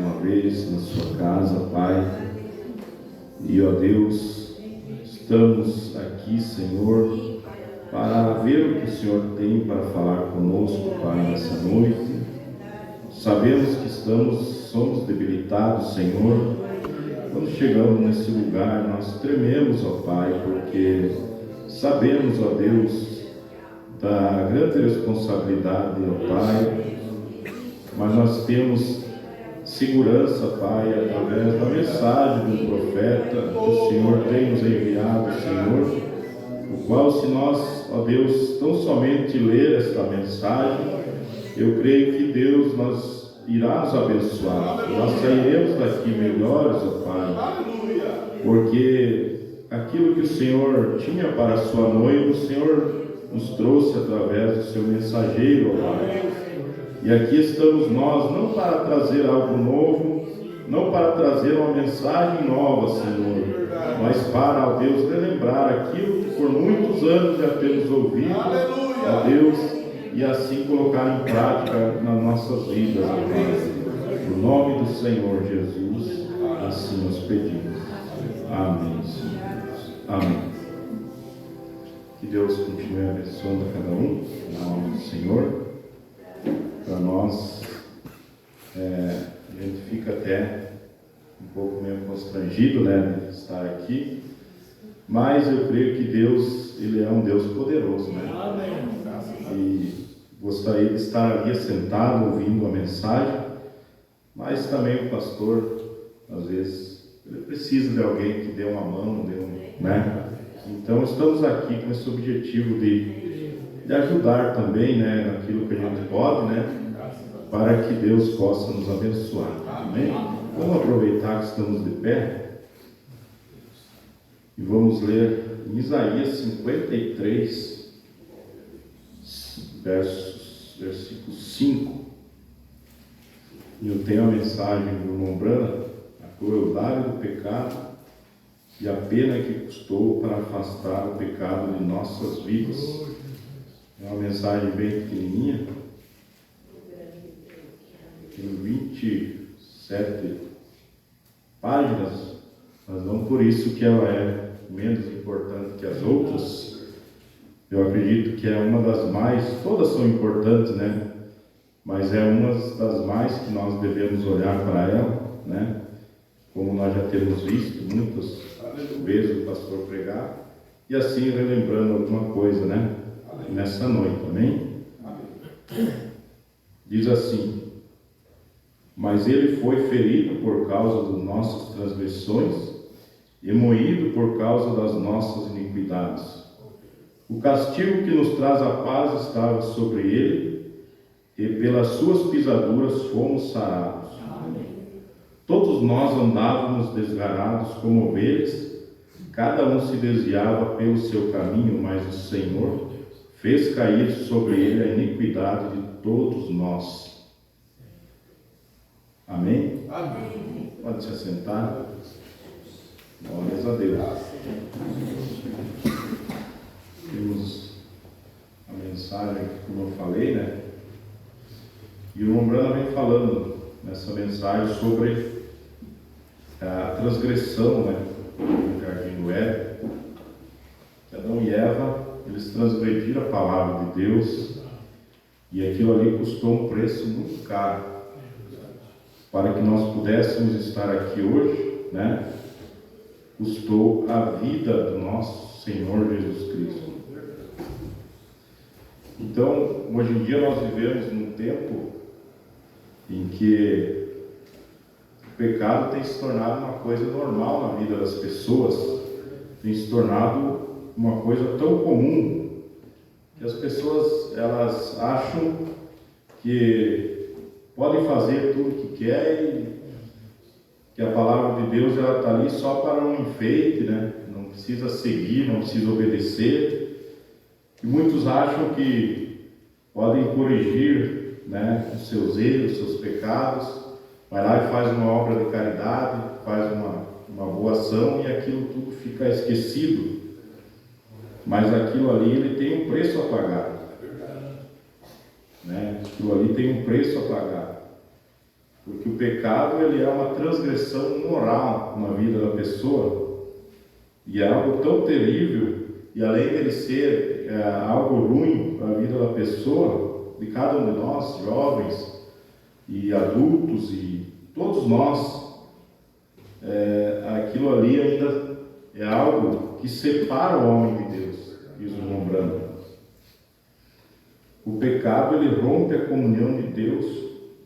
uma vez na sua casa, Pai. E, ó Deus, estamos aqui, Senhor, para ver o que o Senhor tem para falar conosco, Pai, nessa noite. Sabemos que somos debilitados, Senhor. Quando chegamos nesse lugar, nós trememos, ó Pai, porque sabemos, ó Deus, da grande responsabilidade, ó Pai, mas nós temos segurança, Pai, através da mensagem do profeta que o Senhor tem nos enviado, Senhor, o qual, se nós, ó Deus, tão somente ler esta mensagem, eu creio que Deus irá nos abençoar. Nós sairemos daqui melhores, ó Pai, porque aquilo que o Senhor tinha para a sua noiva, o Senhor nos trouxe através do seu mensageiro, ó Pai. E aqui estamos nós, não para trazer algo novo, não para trazer uma mensagem nova, Senhor, mas para, ó Deus, relembrar aquilo que por muitos anos já temos ouvido, ó Deus, e assim colocar em prática nas nossas vidas, ó Pai. No nome do Senhor Jesus, assim nós pedimos. Amém, Senhor. Amém. Que Deus continue abençoando a cada um, em nome do Senhor. Para nós, a gente fica até um pouco meio constrangido, né, de estar aqui, mas eu creio que Deus, Ele é um Deus poderoso, né? E gostaria de estar ali sentado ouvindo a mensagem, mas também o pastor, às vezes, ele precisa de alguém que dê uma mão, né? Então estamos aqui com esse objetivo de ajudar também, né, naquilo que a gente pode, né, para que Deus possa nos abençoar. Amém? Vamos aproveitar que estamos de pé e vamos ler em Isaías 53, versículo 5. E eu tenho a mensagem do irmão Brana, a crueldade do pecado e a pena que custou para afastar o pecado de nossas vidas. É uma mensagem bem pequenininha, tem 27 páginas, mas não por isso que ela é menos importante que as outras. Eu acredito que é uma das mais, todas são importantes, né? Mas é uma das mais que nós devemos olhar para ela, né? Como nós já temos visto muitas vezes o pastor pregar, e assim relembrando alguma coisa, né? Nessa noite, amém? Diz assim: mas ele foi ferido por causa das nossas transgressões e moído por causa das nossas iniquidades. O castigo que nos traz a paz estava sobre ele, e pelas suas pisaduras fomos sarados. Todos nós andávamos desgarados como ovelhas, cada um se desviava pelo seu caminho, mas o Senhor fez cair sobre ele a iniquidade de todos nós. Amém? Amém. Pode se assentar. Glórias a Deus. Temos a mensagem, como eu falei, né? E o irmão Brana vem falando nessa mensagem sobre a transgressão, né, do jardim do Éden. Adão e Eva, eles transgrediram a palavra de Deus, e aquilo ali custou um preço muito caro para que nós pudéssemos estar aqui hoje, né? Custou a vida do nosso Senhor Jesus Cristo. Então, hoje em dia nós vivemos num tempo em que o pecado tem se tornado uma coisa normal na vida das pessoas, tem se tornado uma coisa tão comum que as pessoas, elas acham que podem fazer tudo o que querem, que a palavra de Deus está ali só para um enfeite, né? Não precisa seguir, não precisa obedecer. E muitos acham que podem corrigir, né, os seus erros, os seus pecados, vai lá e faz uma obra de caridade, faz uma boa ação, e aquilo tudo fica esquecido. Mas aquilo ali, ele tem um preço a pagar, né? Aquilo ali tem um preço a pagar. Porque o pecado ele é uma transgressão moral na vida da pessoa, e é algo tão terrível, e além dele ser algo ruim para a vida da pessoa, de cada um de nós, jovens e adultos e todos nós, aquilo ali ainda é algo que separa o homem de Deus, diz o irmão Branco. O pecado ele rompe a comunhão de Deus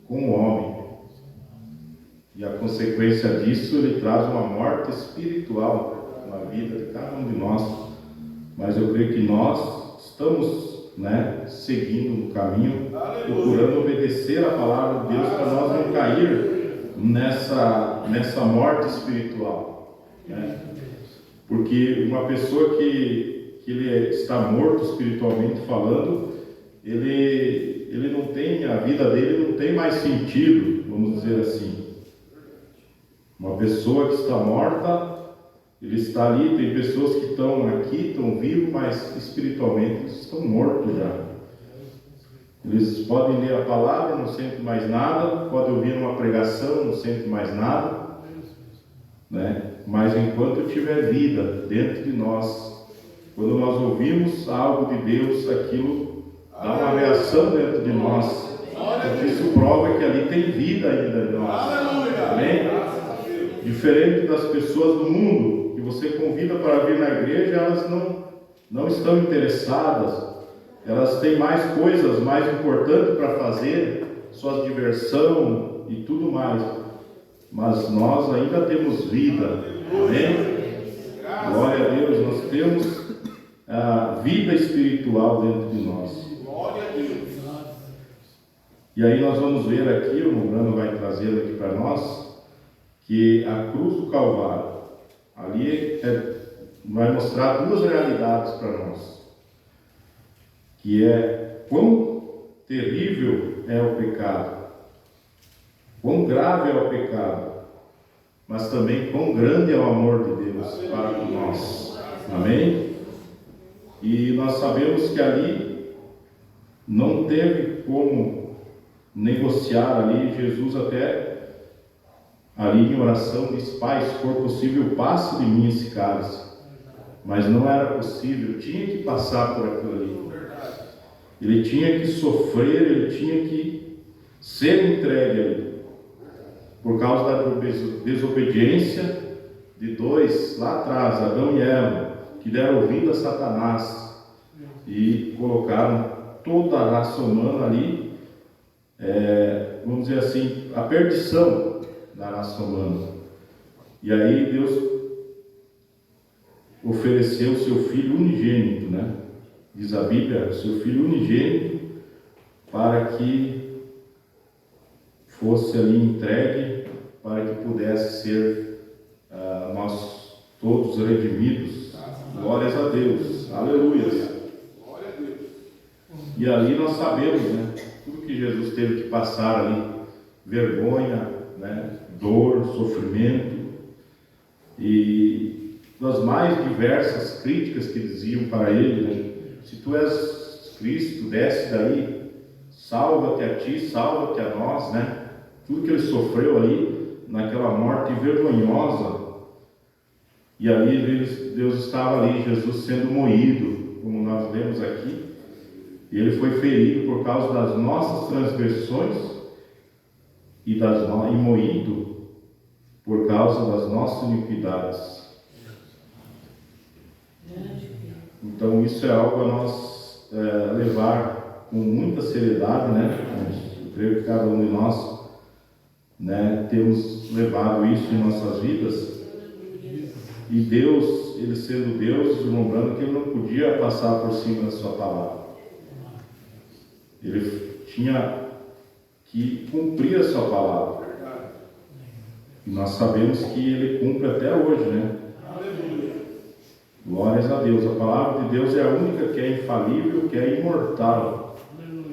com o homem. E a consequência disso, ele traz uma morte espiritual na vida de cada um de nós. Mas eu creio que nós estamos, seguindo no caminho, procurando obedecer a palavra de Deus para nós não cair nessa morte espiritual. Porque uma pessoa que ele está morto espiritualmente falando, ele não tem, a vida dele não tem mais sentido, vamos dizer assim. Uma pessoa que está morta, ele está ali, tem pessoas que estão aqui, estão vivos, mas espiritualmente eles estão mortos já. Eles podem ler a palavra, não sentem mais nada, podem ouvir uma pregação, não sentem mais nada, Mas enquanto tiver vida dentro de nós, quando nós ouvimos algo de Deus, aquilo dá uma reação dentro de nós. Isso prova que ali tem vida ainda em nós. Amém? Diferente das pessoas do mundo, que você convida para vir na igreja, elas não estão interessadas. Elas têm mais coisas mais importantes para fazer, suas diversão e tudo mais. Mas nós ainda temos vida. Amém? Glória a Deus, nós temos a vida espiritual dentro de nós. E aí nós vamos ver aqui, o Bruno vai trazer aqui para nós, que a cruz do Calvário, ali vai mostrar duas realidades para nós, que é quão terrível é o pecado, quão grave é o pecado, mas também quão grande é o amor de Deus para com nós. Amém? E nós sabemos que ali não teve como negociar ali, Jesus até ali em oração disse: Pai, se for possível, passe de mim esse cálice. Mas não era possível, tinha que passar por aquilo ali. Ele tinha que sofrer, ele tinha que ser entregue ali. Por causa da desobediência de dois lá atrás, Adão e Eva, que deram ouvido a Satanás e colocaram toda a raça humana ali, vamos dizer assim, a perdição da raça humana. E aí Deus ofereceu o seu Filho unigênito, Diz a Bíblia, o seu Filho unigênito, para que fosse ali entregue, para que pudesse ser nós todos redimidos. Glórias a Deus, aleluia. E ali nós sabemos, tudo que Jesus teve que passar ali, vergonha, dor, sofrimento, e das mais diversas críticas que diziam para ele, se tu és Cristo, desce daí, salva-te a ti, salva-te a nós, tudo que ele sofreu ali, naquela morte vergonhosa, e ali Deus estava ali, Jesus sendo moído, como nós lemos aqui, e ele foi ferido por causa das nossas transgressões, e moído por causa das nossas iniquidades. Então isso é algo a nós levar com muita seriedade, Eu creio que cada um de nós, temos levado isso em nossas vidas. E Deus, ele sendo Deus, lembrando que ele não podia passar por cima da sua palavra. Ele tinha que cumprir a sua palavra. E nós sabemos que ele cumpre até hoje, Aleluia. Glórias a Deus. A palavra de Deus é a única que é infalível, que é imortal. Aleluia.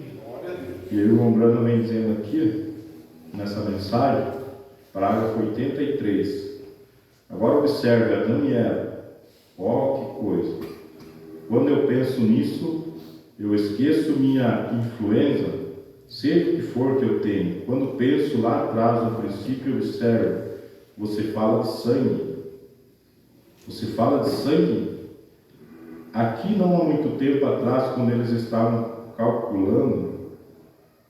E o irmão Brando vem dizendo aqui, nessa mensagem, parágrafo 83. Agora observe Adão e Eva. Que coisa. Quando eu penso nisso, eu esqueço minha influenza seja o que for que eu tenho. Quando penso lá atrás, no princípio, eu observo, você fala de sangue. Você fala de sangue. Aqui não há muito tempo atrás, quando eles estavam calculando,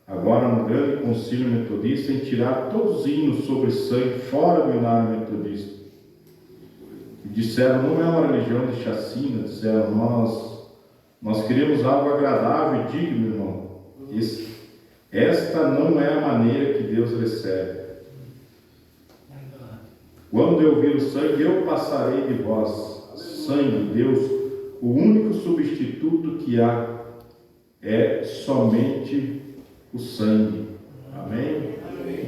agora no grande concílio metodista, em tirar todos os hinos sobre sangue fora do inário metodista. E disseram, não é uma religião de chacina, disseram, nós queremos algo agradável e digno, irmão. Esta não é a maneira que Deus recebe. Quando eu vir o sangue, eu passarei de vós. Sangue, Deus, o único substituto que há é somente o sangue. Amém?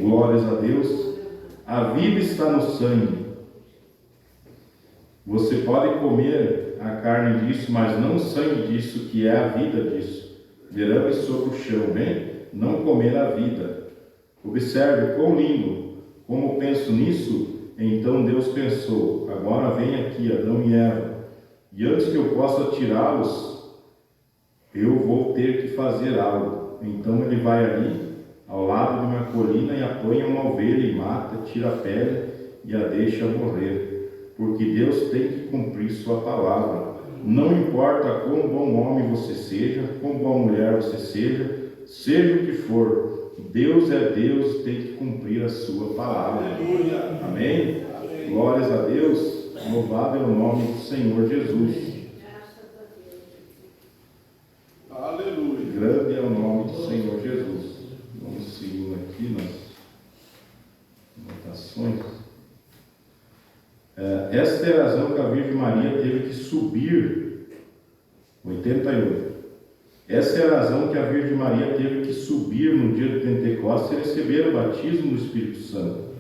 Glórias a Deus. A vida está no sangue. Você pode comer a carne disso, mas não o sangue disso, que é a vida disso. Derrame sobre o chão, bem? Não comer a vida. Observe quão lindo. Como penso nisso, então Deus pensou, agora vem aqui Adão e Eva, e antes que eu possa tirá-los, eu vou ter que fazer algo. Então ele vai ali, ao lado de uma colina, e apanha uma ovelha e mata, tira a pele e a deixa morrer. Porque Deus tem que cumprir sua palavra. Não importa quão bom homem você seja, quão boa mulher você seja o que for, Deus é Deus e tem que cumprir a sua palavra. Aleluia. Amém? Amém? Glórias a Deus. Louvado é o nome do Senhor Jesus. Aleluia. Grande é o nome do Senhor Jesus. Vamos seguindo aqui nas anotações. Esta é a razão que a Virgem Maria teve que subir. 88. Essa é a razão que a Virgem Maria teve que subir no dia de Pentecostes e receber o batismo do Espírito Santo.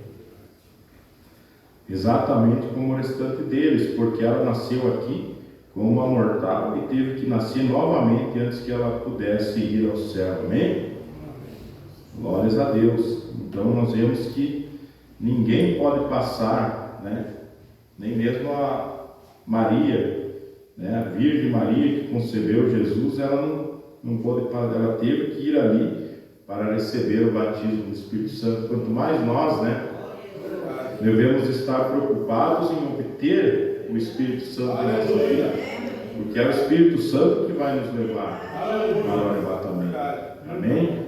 Exatamente como o restante deles, porque ela nasceu aqui como uma mortal e teve que nascer novamente antes que ela pudesse ir ao céu. Amém? Glórias a Deus. Então nós vemos que ninguém pode passar, nem mesmo a Maria, a Virgem Maria que concebeu Jesus, ela não pôde, ela teve que ir ali para receber o batismo do Espírito Santo. Quanto mais nós, devemos estar preocupados em obter o Espírito Santo na nossa vida, porque é o Espírito Santo que vai nos levar para o arrebatamento. Amém?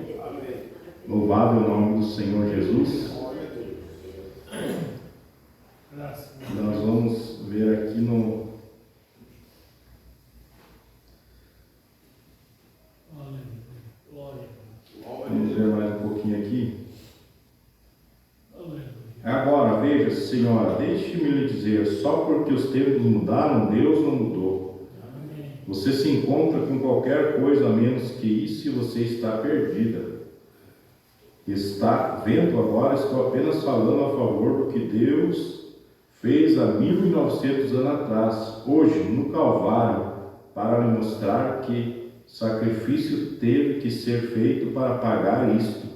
Louvado é o nome do Senhor Jesus. Nós vamos ver aqui no vamos ver mais um pouquinho aqui. Agora, veja, Senhora, deixe-me lhe dizer, só porque os tempos mudaram, Deus não mudou. Você se encontra com qualquer coisa a menos que isso e você está perdida. Está vendo agora, estou apenas falando a favor do que Deus fez há 1900 anos atrás, hoje, no Calvário, para lhe mostrar que sacrifício teve que ser feito para pagar isto.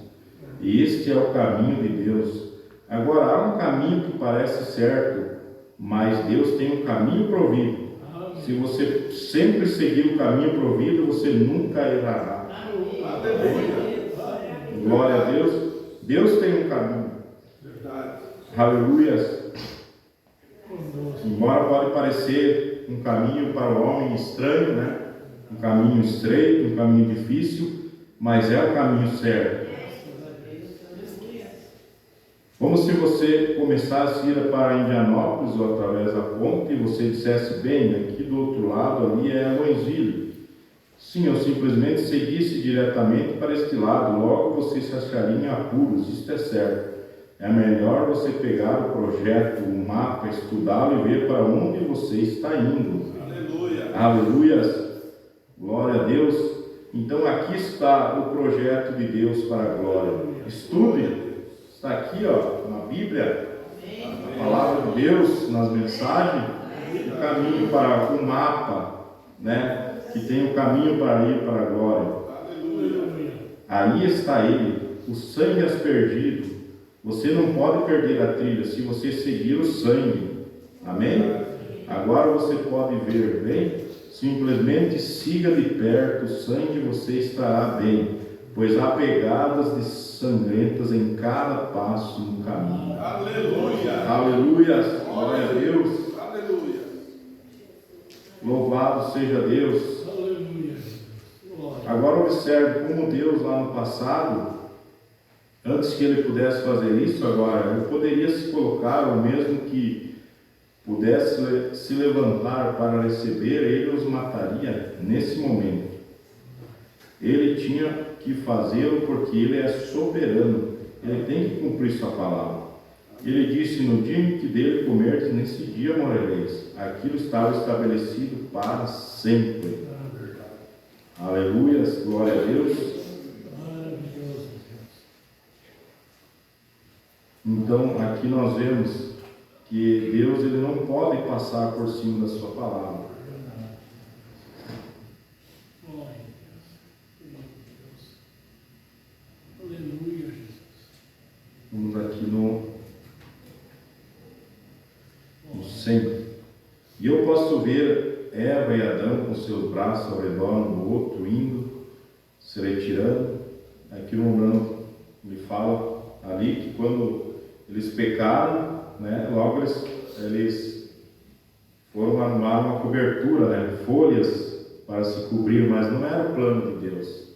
E este é o caminho de Deus. Agora, há um caminho que parece certo, mas Deus tem um caminho provido. Se você sempre seguir o caminho provido, você nunca errará. Glória a Deus. Deus tem um caminho. Aleluia. Embora pode parecer um caminho para o homem estranho, um caminho estreito, um caminho difícil, mas é o caminho certo. Como se você começasse a ir para Indianópolis ou através da ponte e você dissesse, bem, aqui do outro lado ali é Joinville. Sim, eu simplesmente seguisse diretamente para este lado, logo você se acharia em apuros, isto é certo. É melhor você pegar o projeto, o mapa, estudá-lo e ver para onde você está indo. Aleluia! Aleluia! Glória a Deus! Então aqui está o projeto de Deus para a glória. Estude! Está aqui, na Bíblia, a palavra de Deus, nas mensagens, o caminho para o mapa, que tem o caminho para ir para a glória. Aí está ele, o sangue aspergido. Você não pode perder a trilha se você seguir o sangue. Amém? Agora você pode ver, bem? Simplesmente siga de perto o sangue e você estará bem. pois há pegadas de sangrentas em cada passo no caminho. Aleluia! Aleluia! Glória a Deus! Aleluia! Louvado seja Deus! Aleluia! Agora observe como Deus lá no passado, antes que ele pudesse fazer isso, agora ele poderia se colocar, ou mesmo que pudesse se levantar para receber, ele os mataria nesse momento. Ele tinha que fazê-lo porque ele é soberano, ele tem que cumprir sua palavra. Ele disse: no dia em que dele comerdes, nesse dia morrereis. Aquilo estava estabelecido para sempre. Aleluia, glória a Deus. Então aqui nós vemos que Deus ele não pode passar por cima da sua palavra. Aleluia, Jesus. Vamos aqui no 100. E eu posso ver Eva e Adão com seus braços ao redor um do outro, indo, se retirando. Aqui no Romano me fala ali que quando eles pecaram, né, logo eles foram armar uma cobertura, né, folhas para se cobrir, mas não era o plano de Deus.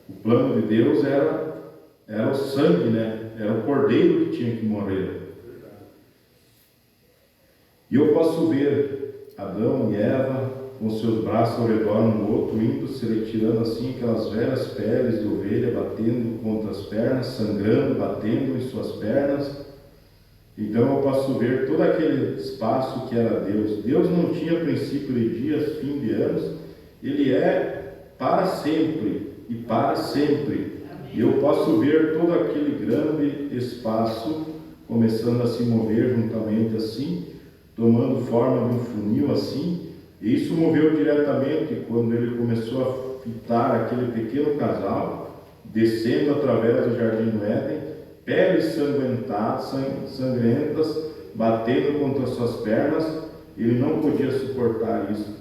O plano de Deus era o sangue, né? Era o cordeiro que tinha que morrer. E eu posso ver Adão e Eva com seus braços ao redor um do outro, indo, se retirando assim, aquelas velhas peles de ovelha, batendo contra as pernas, sangrando, batendo em suas pernas. Então eu posso ver todo aquele espaço que era Deus. Deus não tinha princípio de dias, fim de anos. Ele é para sempre e para sempre. E eu posso ver todo aquele grande espaço começando a se mover juntamente assim, tomando forma de um funil assim. E isso moveu diretamente quando ele começou a fitar aquele pequeno casal, descendo através do jardim do Éden, peles sangrentas, batendo contra suas pernas. Ele não podia suportar isso.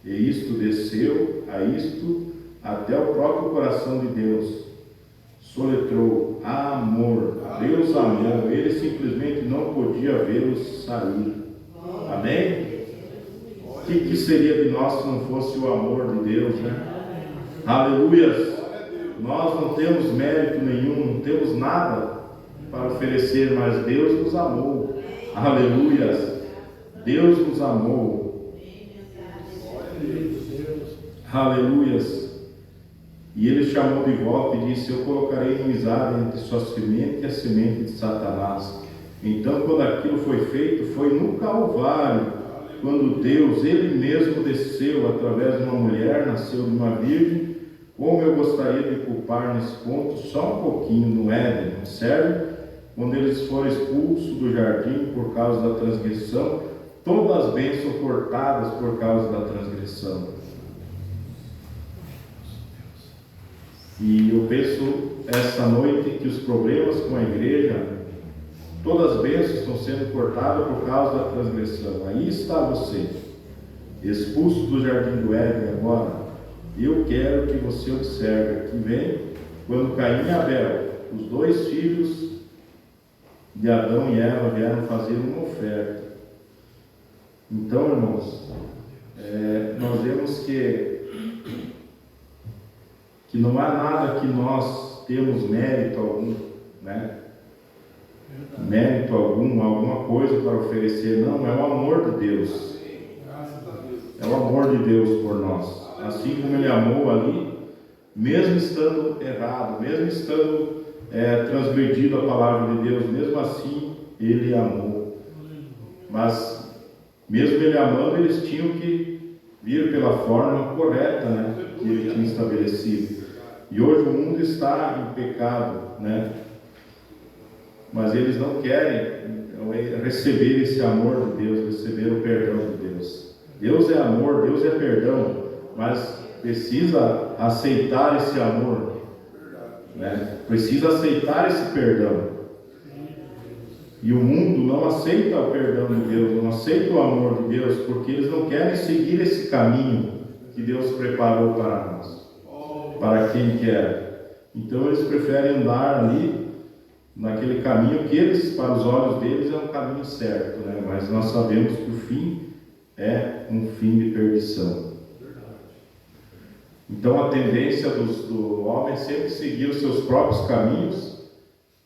E isto desceu a isto até o próprio coração de Deus. Soletrou amor. Deus amou. Ele simplesmente não podia vê-los sair. Amém? O que seria de nós se não fosse o amor de Deus, né? Aleluia! Nós não temos mérito nenhum, não temos nada para oferecer, mas Deus nos amou. Aleluia! Deus nos amou. Aleluia! E ele chamou de volta e disse: eu colocarei inimizade entre sua semente e a semente de Satanás. Então, quando aquilo foi feito, foi no Calvário, quando Deus, ele mesmo desceu através de uma mulher, nasceu de uma virgem. Como eu gostaria de culpar nesse ponto só um pouquinho no Éden, certo? Quando eles foram expulsos do jardim por causa da transgressão, todas as bênçãos cortadas por causa da transgressão. E eu penso essa noite que os problemas com a igreja, todas as bênçãos estão sendo cortadas por causa da transgressão. Aí está você, expulso do jardim do Éden agora. Eu quero que você observe que vem quando Caim e Abel, os dois filhos de Adão e Eva, vieram fazer uma oferta. Então, irmãos, nós vemos que não há nada que nós temos mérito algum, né? Mérito algum, alguma coisa para oferecer. Não, é o amor de Deus. É o amor de Deus por nós. Assim como Ele amou ali, mesmo estando errado, mesmo estando transgredido a palavra de Deus, mesmo assim Ele amou. Mas mesmo Ele amando, eles tinham que vir pela forma correta, né, que Ele tinha estabelecido. E hoje o mundo está em pecado, né? Mas eles não querem receber esse amor de Deus, receber o perdão de Deus. Deus é amor, Deus é perdão, mas precisa aceitar esse amor, né? Precisa aceitar esse perdão. E o mundo não aceita o perdão de Deus, não aceita o amor de Deus, porque eles não querem seguir esse caminho que Deus preparou para nós. para quem quer. Então eles preferem andar ali naquele caminho que eles, para os olhos deles, é um caminho certo, né? Mas nós sabemos que o fim é um fim de perdição. Então a tendência do homem é sempre seguir os seus próprios caminhos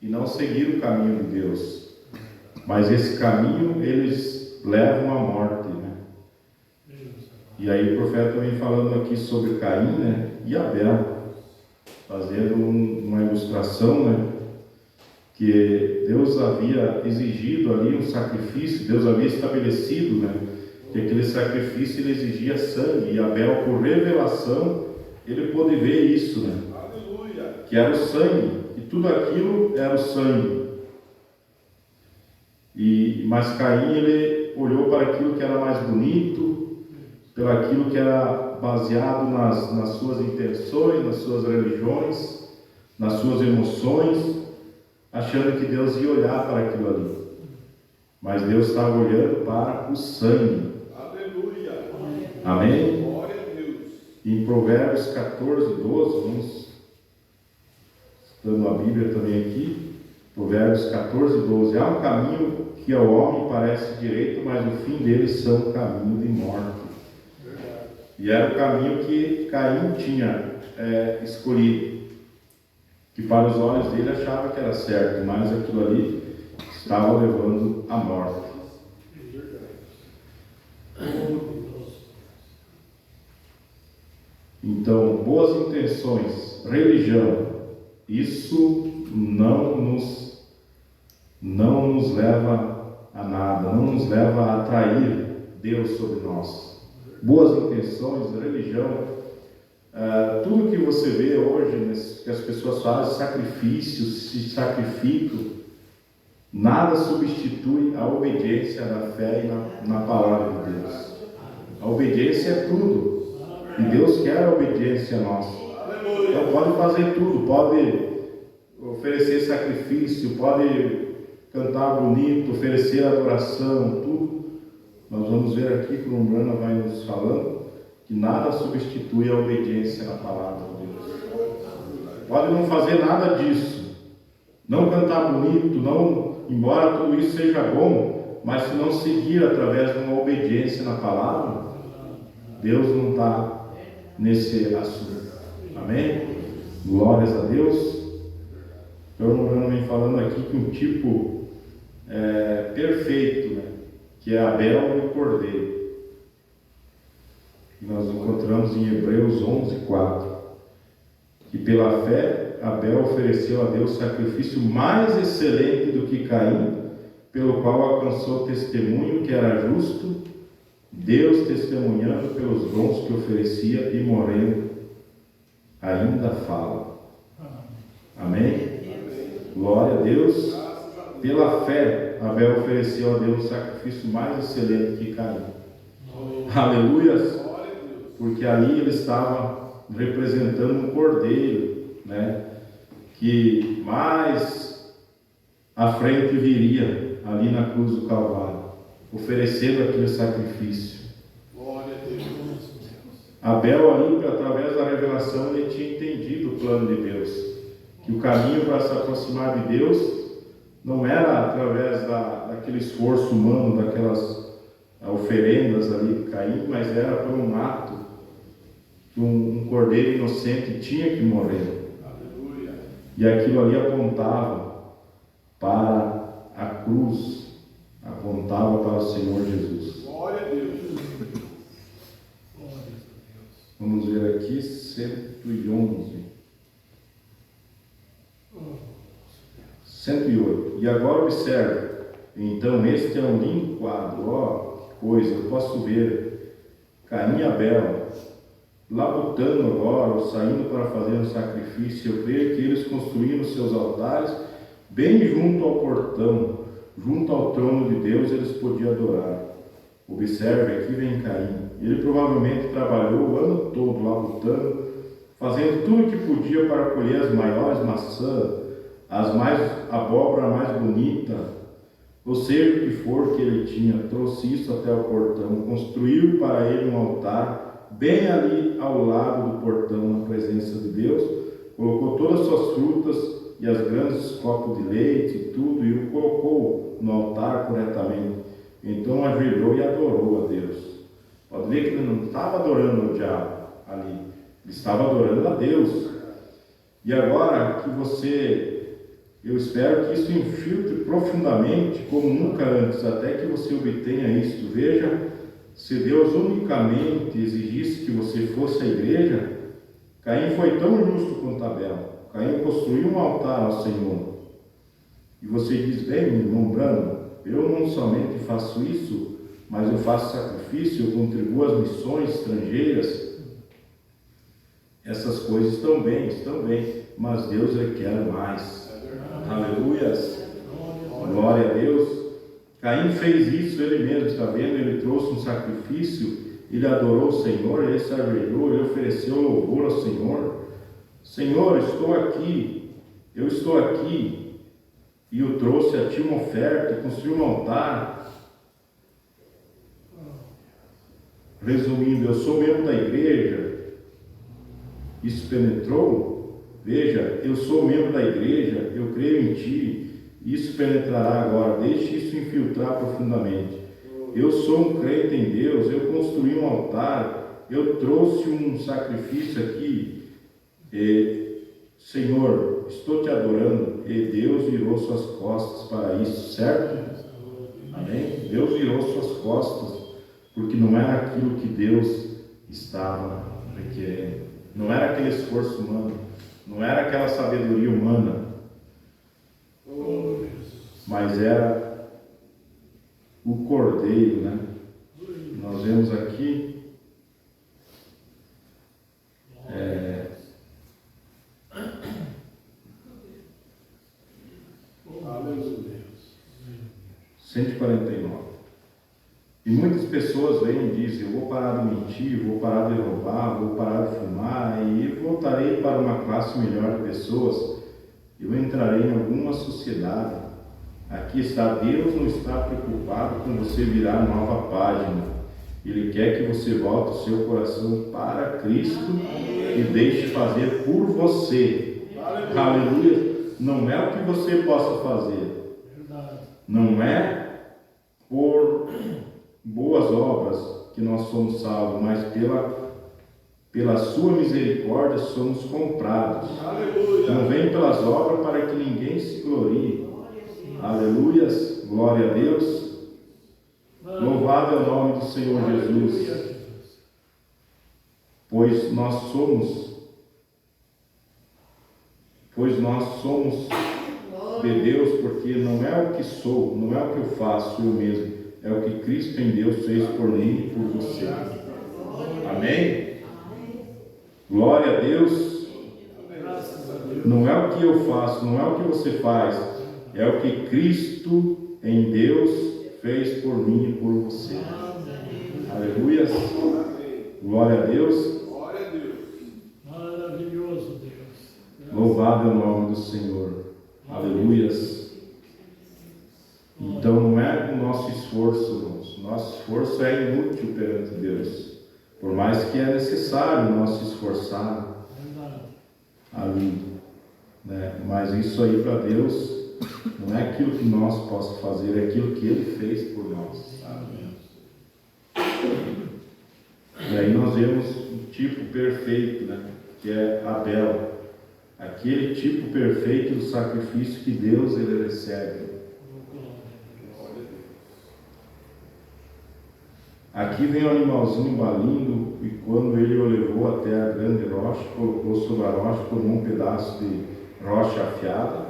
e não seguir o caminho de Deus. Mas esse caminho eles levam à morte, né? E aí o profeta vem falando aqui sobre Caim, né? E Abel, fazendo uma ilustração, né? Que Deus havia exigido ali um sacrifício, Deus havia estabelecido, né? Que aquele sacrifício ele exigia sangue, e Abel, por revelação, ele pôde ver isso, né? Aleluia. Que era o sangue, e tudo aquilo era o sangue. Mas Caim, ele olhou para aquilo que era mais bonito, pelo aquilo que era baseado nas suas intenções, nas suas religiões, nas suas emoções, achando que Deus ia olhar para aquilo ali. Mas Deus estava olhando para o sangue. Aleluia. Amém? Glória a Deus. Em Provérbios 14, 12, vamos estando a Bíblia também aqui. Provérbios 14, 12. Há um caminho que ao homem parece direito, mas o fim dele são caminho de morte. Verdade. E era o caminho que Caim tinha escolhido, que para os olhos dele achava que era certo, mas aquilo ali estava levando à morte. Então, boas intenções, religião, isso não nos leva a nada, não nos leva a atrair Deus sobre nós. Boas intenções, religião, tudo que você vê hoje, que as pessoas fazem, sacrifícios, se sacrificam, nada substitui a obediência da fé e na palavra de Deus. A obediência é tudo, e Deus quer a obediência nossa. Então pode fazer tudo, pode oferecer sacrifício, pode cantar bonito, oferecer adoração, tudo. Nós vamos ver aqui que o Umbrana vai nos falando que nada substitui a obediência na palavra de Deus. Pode não fazer nada disso, não cantar bonito, embora tudo isso seja bom, mas se não seguir através de uma obediência na palavra, Deus não está nesse assunto. Amém? Glórias a Deus. Então o Umbrana vem falando aqui que um tipo perfeito, né? Que é Abel e o Cordeiro. Nós encontramos em Hebreus 11, 4, que pela fé Abel ofereceu a Deus sacrifício mais excelente do que Caim, pelo qual alcançou testemunho que era justo, Deus testemunhando pelos dons que oferecia e morrendo, ainda fala. Amém? Glória a Deus. Pela fé Abel ofereceu a Deus um sacrifício mais excelente que Caim. Aleluia. Porque ali ele estava representando um cordeiro, né, que mais à frente viria ali na cruz do Calvário, oferecendo aquele sacrifício. Glória a Deus. Abel ali, através da revelação, ele tinha entendido o plano de Deus, que o caminho para se aproximar de Deus não era através daquele esforço humano, daquelas oferendas ali de Caim, mas era por um ato que um cordeiro inocente tinha que morrer. Aleluia. E aquilo ali apontava para a cruz, apontava para o Senhor Jesus. Glória a Deus. Vamos ver aqui 111. 108. E agora observe. Então este é um lindo quadro. Ó, que coisa, eu posso ver Caim e Abel labutando agora, ou saindo para fazer um sacrifício. Eu creio que eles construíram seus altares bem junto ao portão, junto ao trono de Deus, eles podiam adorar. Observe, aqui vem Caim. Ele provavelmente trabalhou o ano todo labutando, fazendo tudo o que podia para colher as maiores maçãs, a abóbora mais bonita, ou seja o que for que ele tinha, trouxe isso até o portão, construiu para ele um altar bem ali ao lado do portão, na presença de Deus, colocou todas as suas frutas e as grandes copos de leite e tudo, e o colocou no altar corretamente. Então ajoelhou e adorou a Deus. Pode ver que ele não estava adorando o diabo ali, ele estava adorando a Deus. E agora que eu espero que isso infiltre profundamente, como nunca antes, até que você obtenha isso. Veja, se Deus unicamente exigisse que você fosse à igreja, Caim foi tão justo quanto Abel. Caim construiu um altar ao Senhor. E você diz: bem, irmão Brano, eu não somente faço isso, mas eu faço sacrifício, eu contribuo às missões estrangeiras. Essas coisas estão bem, mas Deus requer mais. Aleluias, glória a Deus. Caim fez isso ele mesmo, está vendo? Ele trouxe um sacrifício, ele adorou o Senhor, ele se ajoelhou, ele ofereceu louvor ao Senhor. Senhor, eu estou aqui, e eu trouxe a ti uma oferta, construí um altar. Resumindo, eu sou membro da igreja. Isso penetrou? Veja, eu sou membro da igreja, eu creio em ti. Isso penetrará agora, deixe isso infiltrar profundamente. Eu sou um crente em Deus, eu construí um altar, eu trouxe um sacrifício aqui. Senhor, estou te adorando. E Deus virou suas costas para isso, certo? Amém? Deus virou suas costas, porque não era aquilo que Deus estava requerendo. Não era aquele esforço humano, não era aquela sabedoria humana, mas era o Cordeiro, né? Nós vemos aqui Deus. 149. E muitas pessoas vêm e dizem: eu vou parar de mentir, vou parar de roubar, vou parar de fumar e voltarei para uma classe melhor de pessoas. Eu entrarei em alguma sociedade. Aqui está, Deus não está preocupado com você virar nova página. Ele quer que você volte o seu coração para Cristo e deixe fazer por você. Aleluia. Não é o que você possa fazer. Não é por boas obras que nós somos salvos, mas pela sua misericórdia somos comprados. Aleluia. Não vem pelas obras para que ninguém se glorie. Aleluias, glória a Deus. Louvado é o nome do Senhor Jesus. Pois nós somos de Deus, porque não é o que sou, não é o que eu faço eu mesmo, é o que Cristo em Deus fez por mim e por você. Amém? Glória a Deus. Não é o que eu faço, não é o que você faz, é o que Cristo em Deus fez por mim e por você. Aleluia. Glória a Deus. Maravilhoso Deus. Louvado é o nome do Senhor. Aleluias. Então não é o nosso esforço, irmãos. Nosso esforço é inútil perante Deus. Por mais que é necessário nós se esforçar ali, né? Mas isso aí para Deus não é aquilo que nós possamos fazer, é aquilo que Ele fez por nós. E aí nós vemos o tipo perfeito, né? Que é Abel. Aquele tipo perfeito do sacrifício que Deus ele recebe. Aqui vem o animalzinho balindo, e quando ele o levou até a grande rocha, colocou sobre a rocha, tomou um pedaço de rocha afiada.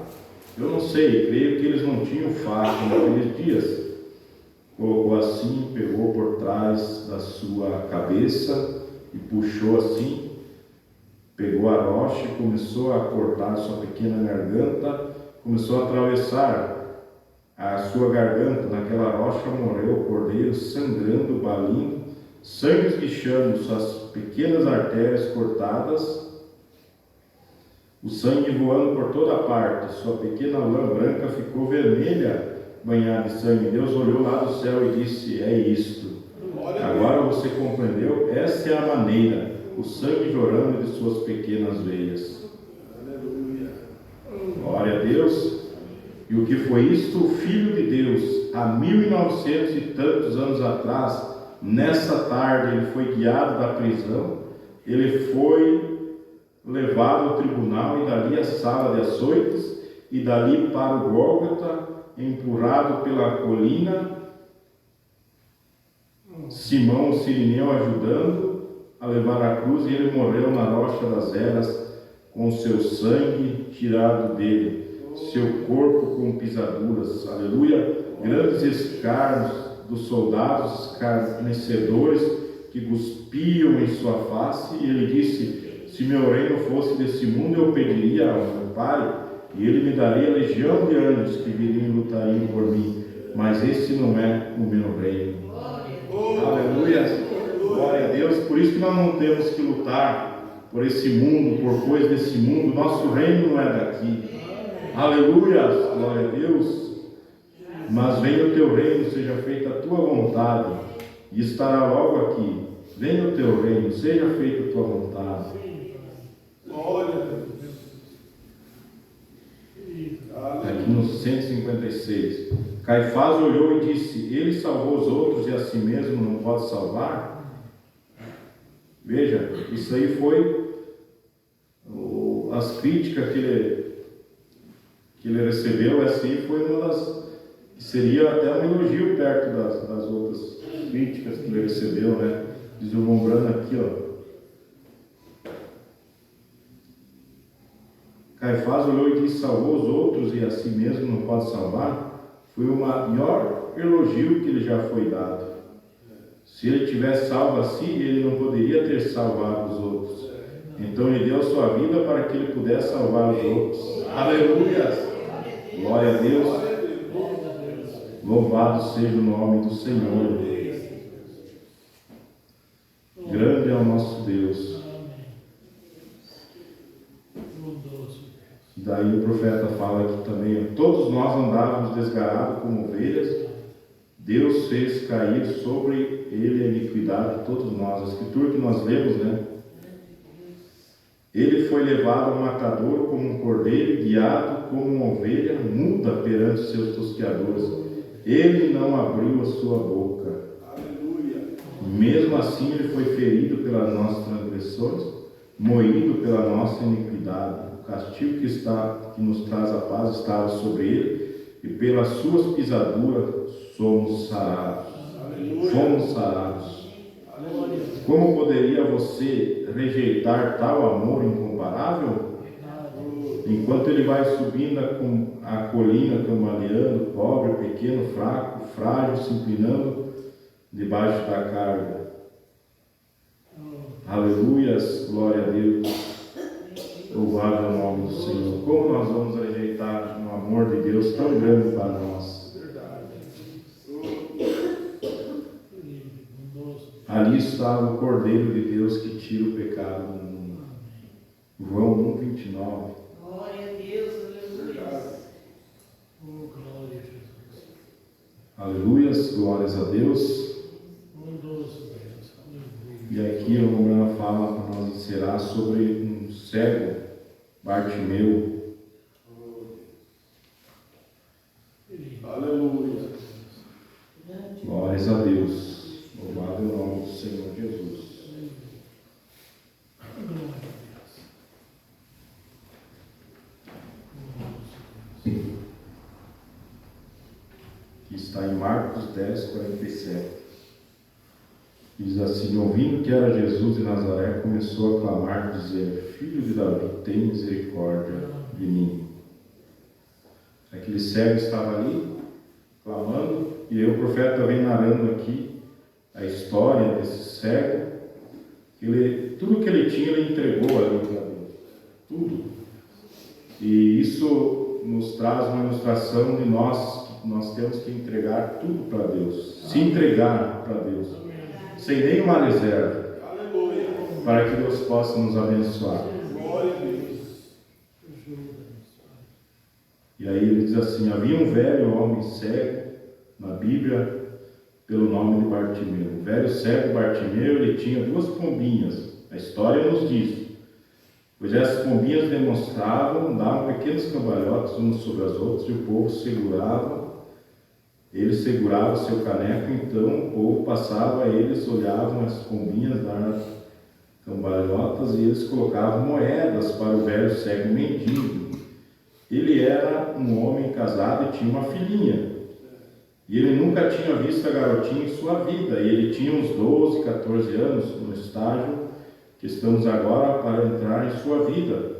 Eu não sei, creio que eles não tinham faca naqueles dias. Colocou assim, pegou por trás da sua cabeça e puxou assim. Pegou a rocha e começou a cortar sua pequena garganta, começou a atravessar a sua garganta. Naquela rocha morreu o cordeiro, sangrando, balindo, sangue esguichando, suas pequenas artérias cortadas, o sangue voando por toda parte, sua pequena lã branca ficou vermelha, banhada de sangue. Deus olhou lá do céu e disse: é isto. Agora você compreendeu? Essa é a maneira, o sangue jorrando de suas pequenas veias. Glória a Deus. E o que foi isto? O Filho de Deus, há 1900 e tantos anos atrás, nessa tarde, ele foi guiado da prisão, ele foi levado ao tribunal e dali à sala de açoites, e dali para o Gólgota, empurrado pela colina, Simão o Cirineu ajudando a levar a cruz, e ele morreu na rocha das Eras, com seu sangue tirado dele, seu corpo com pisaduras, aleluia, grandes escarnos dos soldados escarnecedores que cuspiam em sua face, e ele disse: se meu reino fosse desse mundo, eu pediria ao meu Pai, e ele me daria legião de anjos que viriam e lutariam por mim, mas esse não é o meu reino. Aleluia, glória a Deus. Por isso que nós não temos que lutar por esse mundo, por coisas desse mundo. Nosso reino não é daqui. Aleluia, glória a Deus. Mas venha o teu reino, seja feita a tua vontade, e estará logo aqui. Venha o teu reino, seja feita a tua vontade. Glória a Deus. Aqui no 156, Caifás olhou e disse: ele salvou os outros e a si mesmo não pode salvar? Veja, isso aí foi as críticas que ele recebeu. Essa aí foi uma das que seria até um elogio perto das outras críticas que ele recebeu, né? Deslumbrando aqui, ó. Caifás olhou e disse: salvou os outros e a si mesmo não pode salvar? Foi o maior elogio que ele já foi dado. Se ele tivesse salvo a si, ele não poderia ter salvado os outros. Então ele deu a sua vida para que ele pudesse salvar os outros. Aleluia! Glória a Deus. Louvado seja o nome do Senhor. Grande é o nosso Deus. Daí o profeta fala aqui também: todos nós andávamos desgarados como ovelhas, Deus fez cair sobre ele a iniquidade de todos nós. A escritura que nós lemos, né? Ele foi levado ao matador como um cordeiro, guiado como uma ovelha muda perante os seus tosqueadores. Ele não abriu a sua boca. Aleluia. Mesmo assim ele foi ferido pelas nossas transgressões, moído pela nossa iniquidade. O castigo que nos traz a paz estava sobre ele, e pelas suas pisaduras somos sarados. Aleluia. Fomos sarados. Aleluia. Como poderia você rejeitar tal amor incomparável? Enquanto ele vai subindo a colina, cambaleando, pobre, pequeno, fraco, frágil, se inclinando debaixo da carga. Aleluias, glória a Deus. Louvado é o nome do Senhor. Como nós vamos rejeitar um amor de Deus tão grande para nós? Ali estava o Cordeiro de Deus que tira o pecado do mundo. João 1:29. Glória a Deus, aleluia. Glória a Jesus. Aleluias, glórias a Deus. E aqui a Romana fala para nós encerrar sobre um cego, Bartimeu. Aleluia. Glórias a Deus. Louvado é o nome do Senhor Jesus. Que está em Marcos 10:47. Diz assim: ouvindo que era Jesus de Nazaré, começou a clamar, dizer: Filho de Davi, tem misericórdia de mim. Aquele cego estava ali, clamando, e aí o profeta vem narrando aqui a história desse cego. Tudo que ele tinha, ele entregou ali para Deus. Tudo. E isso nos traz uma ilustração de nós temos que entregar tudo para Deus. Se entregar para Deus. Sem nenhuma reserva. Aleluia. Para que Deus possa nos abençoar. Glória a Deus. E aí ele diz assim: havia um velho homem cego na Bíblia, pelo nome de Bartimeu. O velho cego Bartimeu, ele tinha 2 pombinhas. A história nos diz. Pois essas pombinhas demonstravam, davam pequenos cambalhotas umas sobre as outras, e o povo segurava, ele segurava o seu caneco, então o povo passava, eles olhavam as pombinhas dar cambalhotas e eles colocavam moedas para o velho cego mendigo. Ele era um homem casado e tinha uma filhinha. E ele nunca tinha visto a garotinha em sua vida. E ele tinha uns 12, 14 anos no estágio que estamos agora para entrar em sua vida.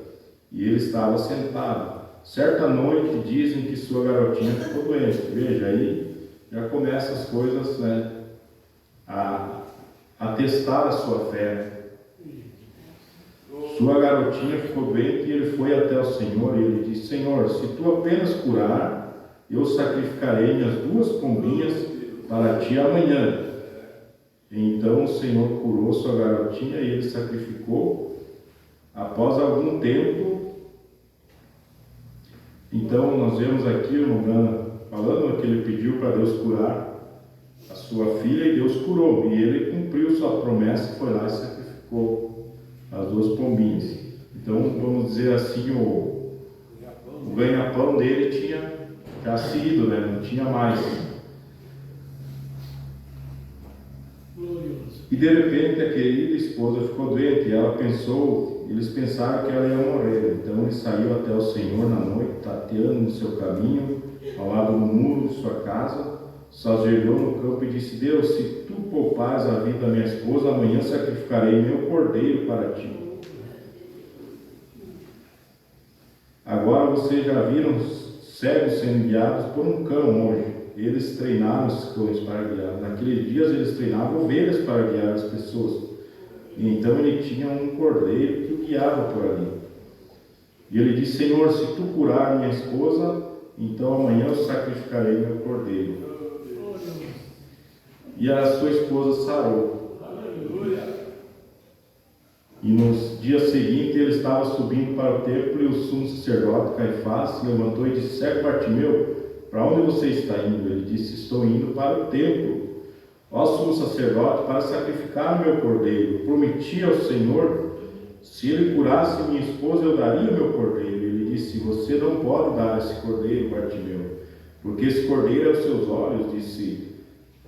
E ele estava sentado. Certa noite dizem que sua garotinha ficou doente. Veja, aí já começam as coisas, né, a testar a sua fé. Sua garotinha ficou doente e ele foi até o Senhor e ele disse: Senhor, se tu apenas curar, eu sacrificarei minhas 2 pombinhas para ti amanhã. Então o Senhor curou sua garotinha e ele sacrificou. Após algum tempo, então nós vemos aqui o Lugana falando que ele pediu para Deus curar a sua filha e Deus curou. E ele cumpriu sua promessa e foi lá e sacrificou as 2 pombinhas. Então, vamos dizer assim, o ganha-pão dele tinha já sido, né? Não tinha mais. E de repente a querida esposa ficou doente e ela pensou, eles pensaram que ela ia morrer. Então ele saiu até o Senhor na noite, tateando no seu caminho, ao lado do muro de sua casa, se ajoelhou no campo e disse: Deus, se tu poupares a vida da minha esposa, amanhã sacrificarei meu cordeiro para ti. Agora vocês já viram cegos sendo guiados por um cão hoje. Eles treinaram os cães para guiar. Naqueles dias eles treinavam ovelhas para guiar as pessoas. E então ele tinha um cordeiro que o guiava por ali. E ele disse: Senhor, se tu curar minha esposa, então amanhã eu sacrificarei meu cordeiro. E a sua esposa sarou. E nos dias seguintes ele estava subindo para o templo e o sumo sacerdote Caifás se levantou e disse: Cego Bartimeu, para onde você está indo? Ele disse: estou indo para o templo, ó sumo sacerdote, para sacrificar o meu cordeiro. Prometi ao Senhor, se ele curasse minha esposa, eu daria o meu cordeiro. Ele disse: você não pode dar esse cordeiro, Bartimeu, porque esse cordeiro é aos seus olhos. Disse: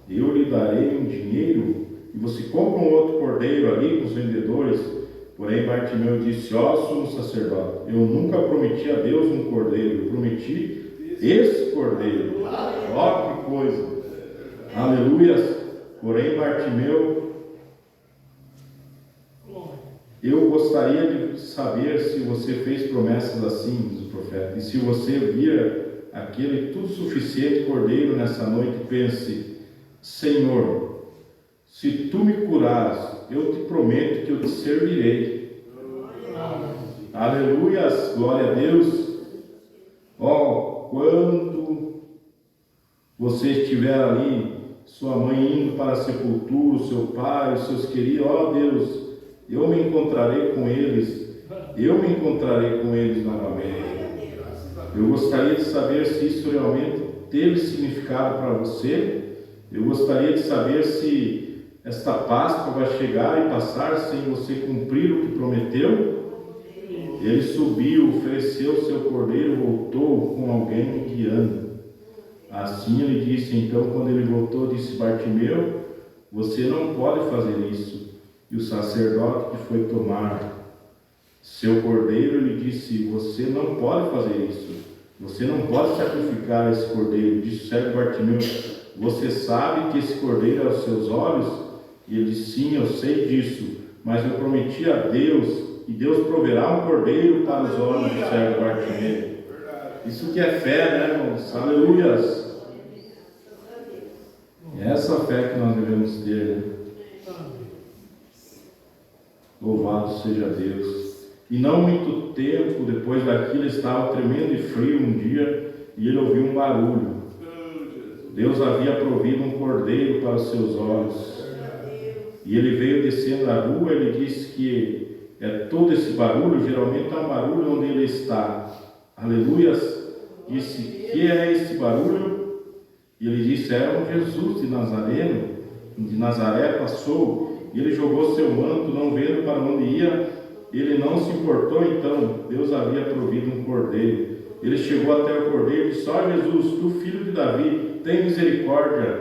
eu lhe darei um dinheiro e você compra um outro cordeiro ali com os vendedores. Porém Bartimeu disse: ó sumo sacerdote, eu nunca prometi a Deus um cordeiro, eu prometi esse cordeiro. Ó que coisa! Aleluia! Porém Bartimeu, eu gostaria de saber se você fez promessas assim, diz o profeta, e se você vira aquele tudo suficiente cordeiro nessa noite, pense: Senhor, se tu me curares, eu te prometo que eu te servirei. Aleluias, glória a Deus. Ó, quando você estiver ali, sua mãe indo para a sepultura, o seu pai, os seus queridos, ó Deus, eu me encontrarei com eles, novamente. Eu gostaria de saber se isso realmente teve significado para você. Eu gostaria de saber se esta Páscoa vai chegar e passar sem você cumprir o que prometeu. Ele subiu, ofereceu o seu cordeiro, voltou com alguém guiando. Assim ele disse, então quando ele voltou, disse: Bartimeu, você não pode fazer isso. E o sacerdote que foi tomar seu cordeiro, ele disse: você não pode fazer isso. Você não pode sacrificar esse cordeiro. Disse o cego Bartimeu: você sabe que esse cordeiro é aos seus olhos? E ele disse: sim, eu sei disso, mas eu prometi a Deus, e Deus proverá um cordeiro para os olhos do cego Bartimeu. Isso que é fé, né, irmãos? Aleluias! É essa fé que nós devemos ter, né? Louvado seja Deus. E não muito tempo depois daquilo, estava tremendo e frio um dia, e ele ouviu um barulho. Deus havia provido um cordeiro para os seus olhos. E ele veio descendo a rua. Ele disse que todo esse barulho, geralmente é um barulho onde ele está. Aleluias! Disse: que é esse barulho? E ele disse: era um Jesus de Nazaré passou, e ele jogou seu manto, não vendo para onde ia. Ele não se importou, então Deus havia provido um cordeiro. Ele chegou até o cordeiro e disse: ó Jesus, tu filho de Davi, tem misericórdia.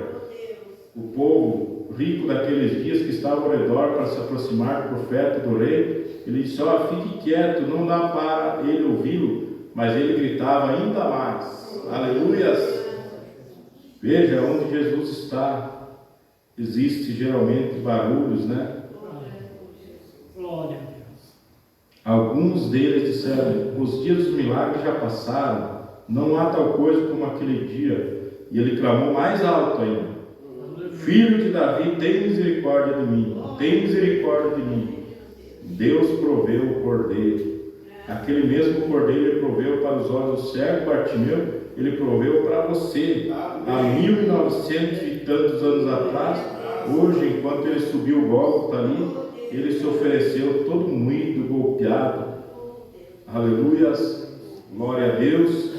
O povo rico daqueles dias que estava ao redor para se aproximar do profeta e do rei, ele disse: ó, fique quieto, não dá para ele ouvi-lo. Mas ele gritava ainda mais: aleluias! Veja, onde Jesus está, existe geralmente barulhos, né? Glória a Deus. Alguns deles disseram: os dias dos milagres já passaram, não há tal coisa como aquele dia. E ele clamou mais alto ainda: filho de Davi, tem misericórdia de mim, tem misericórdia de mim. Deus proveu o cordeiro. Aquele mesmo cordeiro ele proveu para os olhos do cego Bartimeu, ele proveu para você. Há 1900 e tantos anos atrás, hoje, enquanto ele subiu o Gólgota ali, ele se ofereceu todo moído, golpeado. Aleluias, glória a Deus.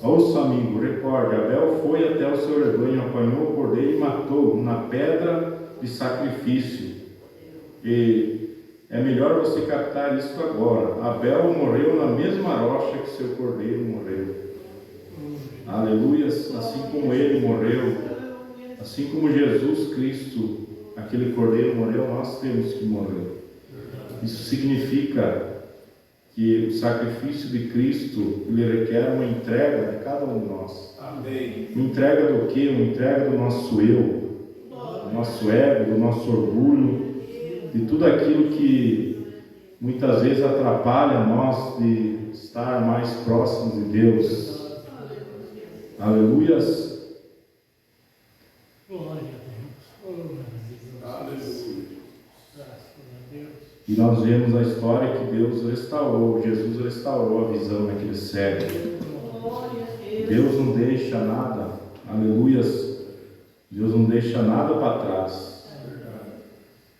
Ouça, amigo, recorde: Abel foi até o seu rebanho, apanhou o cordeiro e matou na pedra de sacrifício. E é melhor você captar isso agora. Abel morreu na mesma rocha que seu cordeiro morreu. Aleluias, assim como ele morreu, assim como Jesus Cristo, aquele cordeiro morreu, nós temos que morrer. Isso significa que o sacrifício de Cristo, ele requer uma entrega de cada um de nós. Amém. Uma entrega do quê? Uma entrega do nosso eu, do nosso ego, do nosso orgulho, de tudo aquilo que muitas vezes atrapalha nós de estar mais próximos de Deus. Aleluias. Glória a Deus. Oh, Aleluia. graças a Deus. E nós vemos a história que Deus restaurou, Jesus restaurou a visão daquele cego. Deus não deixa nada, aleluias, Deus não deixa nada para trás.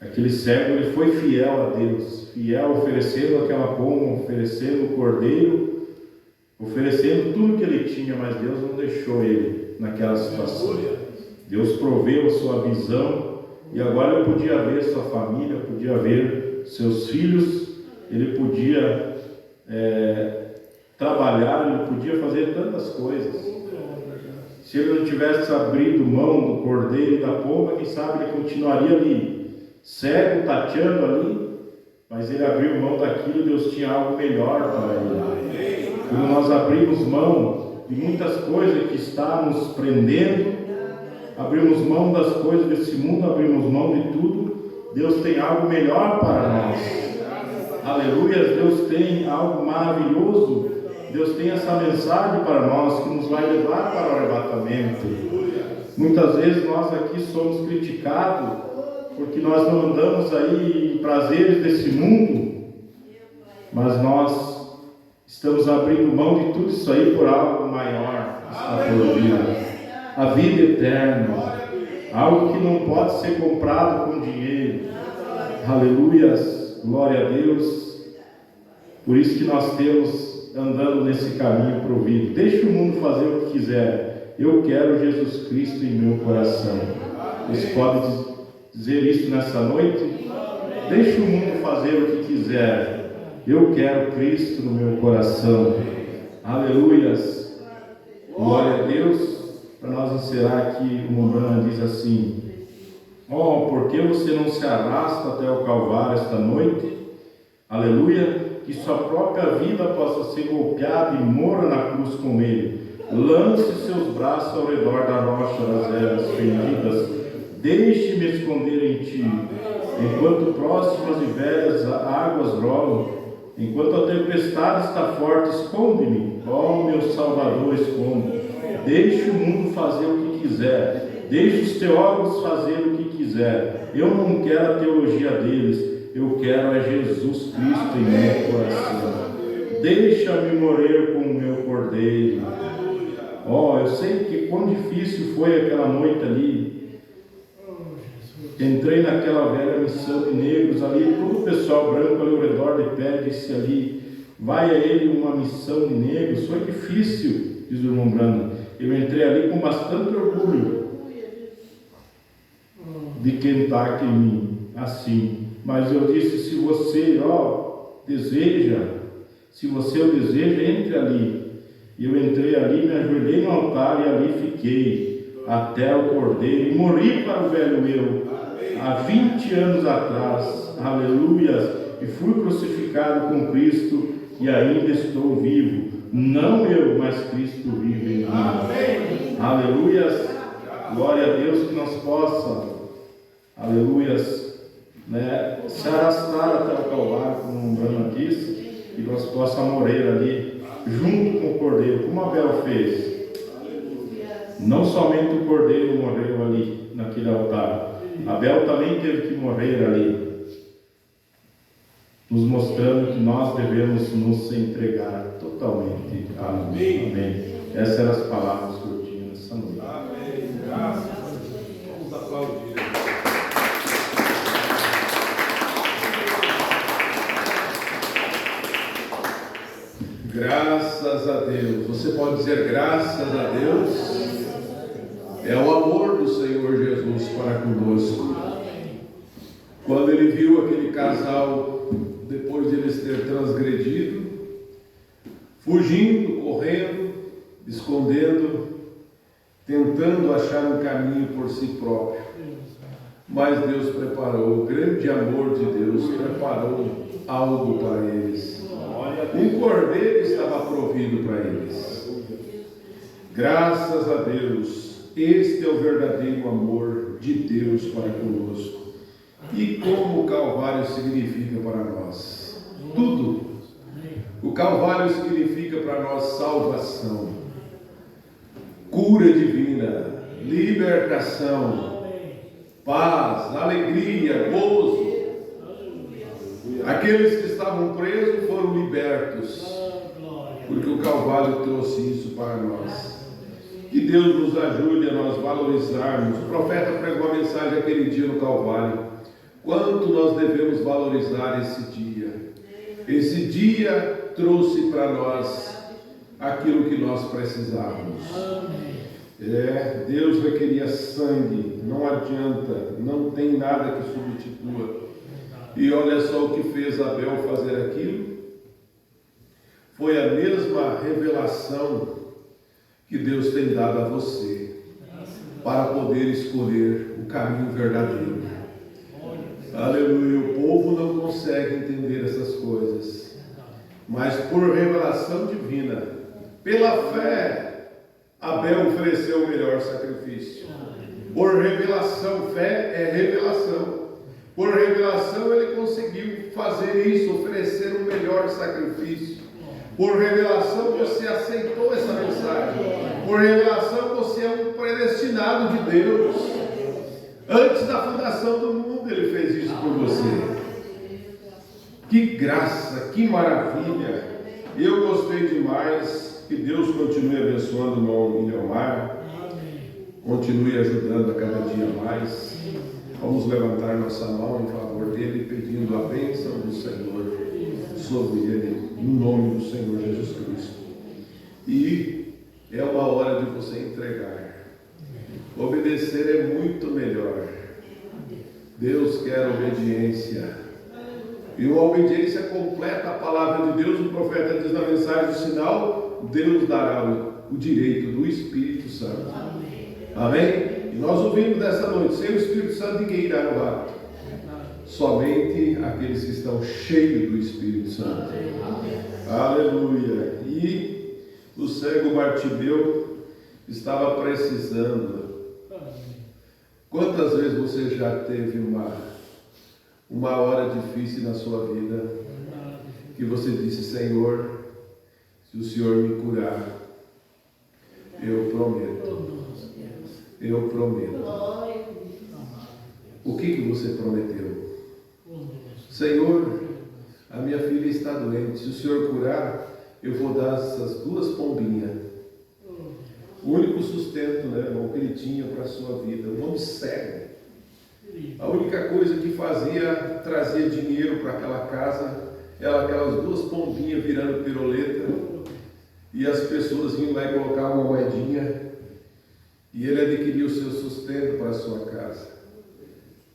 Aquele cego, ele foi fiel a Deus, fiel, oferecendo aquela pomba, oferecendo o cordeiro, oferecendo tudo que ele tinha, mas Deus não deixou ele naquela situação. Deus proveu a sua visão, e agora ele podia ver sua família, podia ver seus filhos, ele podia trabalhar, ele podia fazer tantas coisas. Se ele não tivesse abrido mão do cordeiro e da pomba, quem sabe ele continuaria ali, cego, tateando ali, mas ele abriu mão daquilo. Deus tinha algo melhor para ele. Quando nós abrimos mão de muitas coisas que está nos prendendo, abrimos mão das coisas desse mundo, abrimos mão de tudo, Deus tem algo melhor para nós. Aleluia, Deus tem algo maravilhoso. Deus tem essa mensagem para nós que nos vai levar para o arrebatamento. Muitas vezes nós aqui somos criticados porque nós não andamos aí em prazeres desse mundo, mas nós estamos abrindo mão de tudo isso aí por algo maior que está por vir. A vida eterna, algo que não pode ser comprado com dinheiro. Aleluias, glória a Deus. Por isso que nós temos andando nesse caminho provido. Deixa o mundo fazer o que quiser, eu quero Jesus Cristo em meu coração. Você pode dizer isso nessa noite? Deixa o mundo fazer o que quiser, eu quero Cristo no meu coração. Aleluias, glória a Deus. Para nós encerrar aqui, o Mombrana diz assim: ó, por que você não se arrasta até o Calvário esta noite? Aleluia, que sua própria vida possa ser golpeada e morra na cruz com ele. Lance seus braços ao redor da rocha das ervas fendidas. Deixe-me esconder em ti, enquanto próximas e velhas águas rolam, enquanto a tempestade está forte, esconde-me, ó meu Salvador, esconde. Deixe o mundo fazer o que quiser, deixe os teólogos fazer o que quiser. Eu não quero a teologia deles, eu quero é Jesus Cristo em meu coração. Deixa-me morrer com o meu cordeiro. Ó, eu sei que quão difícil foi aquela noite ali. Entrei naquela velha missão de negros ali, todo o pessoal branco ali ao redor de pé, disse ali: vai a ele uma missão de negros. Foi difícil, diz o irmão Brando. Eu entrei ali com bastante orgulho de quem está aqui em mim, assim. Mas eu disse, se você, deseja, se você o deseja, entre ali. E eu entrei ali, me ajoelhei no altar e ali fiquei até o Cordeiro. E morri para o velho eu, há 20 anos atrás. Aleluias. E fui crucificado com Cristo e ainda estou vivo. Não eu, mas Cristo vive em mim. Amém. Aleluias. Glória a Deus, que nós possamos, aleluias, se arrastar até o Calvário, como o Bruno disse, e nós possamos morrer ali, junto com o Cordeiro, como Abel fez. Não somente o Cordeiro morreu ali, naquele altar. Abel também teve que morrer ali, nos mostrando que nós devemos nos entregar totalmente. Amém. Amém. Essas eram as palavras que eu tinha nessa noite. Amém. Graças a Deus. Vamos aplaudir. Graças a Deus. Você pode dizer graças a Deus? É o amor do Senhor Jesus para conosco. Quando ele viu aquele casal, depois de eles ter transgredido, fugindo, correndo, escondendo, tentando achar um caminho por si próprio. Mas Deus preparou, o grande amor de Deus preparou algo para eles. Um cordeiro estava provido para eles. Graças a Deus, este é o verdadeiro amor de Deus para conosco. E como o Calvário significa para nós? Tudo. O Calvário significa para nós salvação, cura divina, libertação, paz, alegria, gozo. Aqueles que estavam presos foram libertos, porque o Calvário trouxe isso para nós. Que Deus nos ajude a nós valorizarmos. O profeta pregou a mensagem aquele dia no Calvário. Quanto nós devemos valorizar esse dia. Esse dia trouxe para nós aquilo que nós precisávamos. Deus requeria sangue, não adianta, não tem nada que substitua. E olha só o que fez Abel fazer aquilo. Foi a mesma revelação que Deus tem dado a você, para poder escolher o caminho verdadeiro. Aleluia. O povo não consegue entender essas coisas, mas por revelação divina, pela fé, Abel ofereceu o melhor sacrifício. Por revelação, fé é revelação. Por revelação ele conseguiu fazer isso, oferecer o melhor sacrifício. Por revelação você aceitou essa mensagem. Por revelação você é um predestinado de Deus. Antes da fundação do mundo ele fez isso por você. Que graça, que maravilha. Eu gostei demais. Que Deus continue abençoando o irmão Ilhamar. Continue ajudando a cada dia mais. Vamos levantar nossa mão em favor dele, pedindo a bênção do Senhor sobre ele, no nome do Senhor Jesus Cristo. E é uma hora de você entregar. Obedecer é muito melhor. Deus quer obediência. E uma obediência completa à palavra de Deus. O profeta diz na mensagem do sinal: Deus dará o direito do Espírito Santo. Amém? E nós ouvimos dessa noite: sem o Espírito Santo ninguém irá no ato. Somente aqueles que estão cheios do Espírito Santo. Aleluia. E o cego Bartimeu estava precisando. Quantas vezes você já teve uma hora difícil na sua vida, que você disse: Senhor, se o Senhor me curar, eu prometo. Eu prometo. O que você prometeu? Senhor, a minha filha está doente. Se o Senhor curar, eu vou dar essas 2 pombinhas. O único sustento, irmão, que ele tinha para a sua vida. Um homem cego. A única coisa que trazia dinheiro para aquela casa, eram aquelas 2 pombinhas virando piroleta. E as pessoas iam lá e colocar uma moedinha. e ele adquiriu o seu sustento para a sua casa.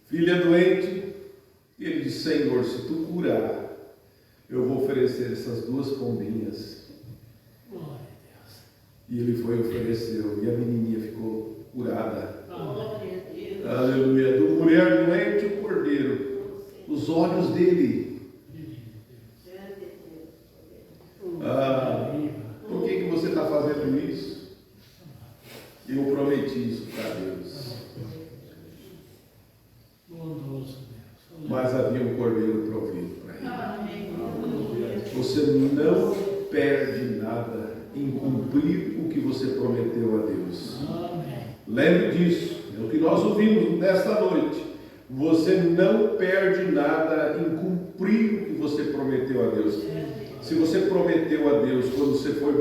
Filho é doente, e ele disse: Senhor, se tu curar, eu vou oferecer essas 2 pombinhas. Glória a Deus. E ele foi e ofereceu, e a menininha ficou curada. Glória a Deus. Aleluia. Do mulher doente, o cordeiro, os olhos dele. Por que você está fazendo isso? Eu prometi isso para Deus. Bondoso Deus. Mas havia um cordeiro provido para ele. Amém. Você não perde nada em cumprir o que você prometeu a Deus. Amém. Lembre disso, é o que nós ouvimos nesta noite. Você não perde nada em cumprir o que você prometeu a Deus. Se você prometeu a Deus, quando você foi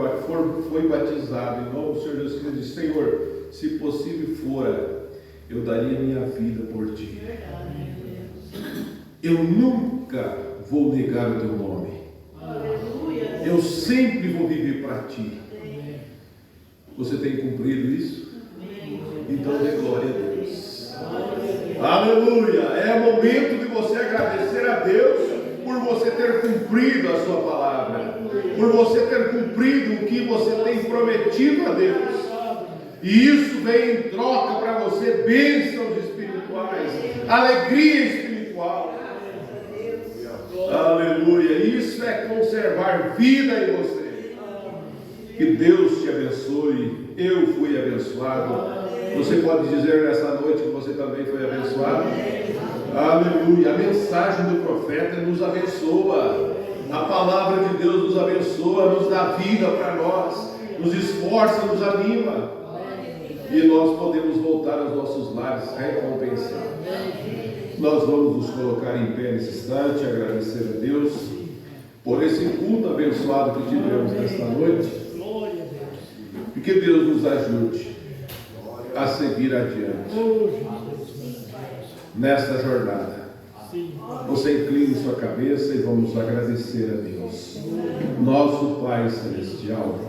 batizado, em nome do Senhor Jesus Cristo, disse: Senhor, se possível fora, eu daria minha vida por ti. Eu nunca vou negar o teu nome. Aleluia. Eu sempre vou viver para ti. Você tem cumprido isso? Então dê glória a Deus. Aleluia! É momento de você agradecer a Deus por você ter cumprido a sua palavra, por você ter cumprido o que você tem prometido a Deus. E isso vem em troca para você bênçãos espirituais, alegria espiritual. Aleluia! Isso é conservar vida em você. Que Deus te abençoe. Eu fui abençoado. Você pode dizer nessa noite que você também foi abençoado? Aleluia! A mensagem do profeta nos abençoa. A palavra de Deus nos abençoa, nos dá vida para nós, nos esforça, nos anima. E nós podemos voltar aos nossos lares recompensados. Nós vamos nos colocar em pé nesse instante, agradecer a Deus por esse culto abençoado que tivemos nesta noite. Glória a Deus. E que Deus nos ajude a seguir adiante nesta jornada. Sim. Você incline sua cabeça e vamos agradecer a Deus, nosso Pai Celestial.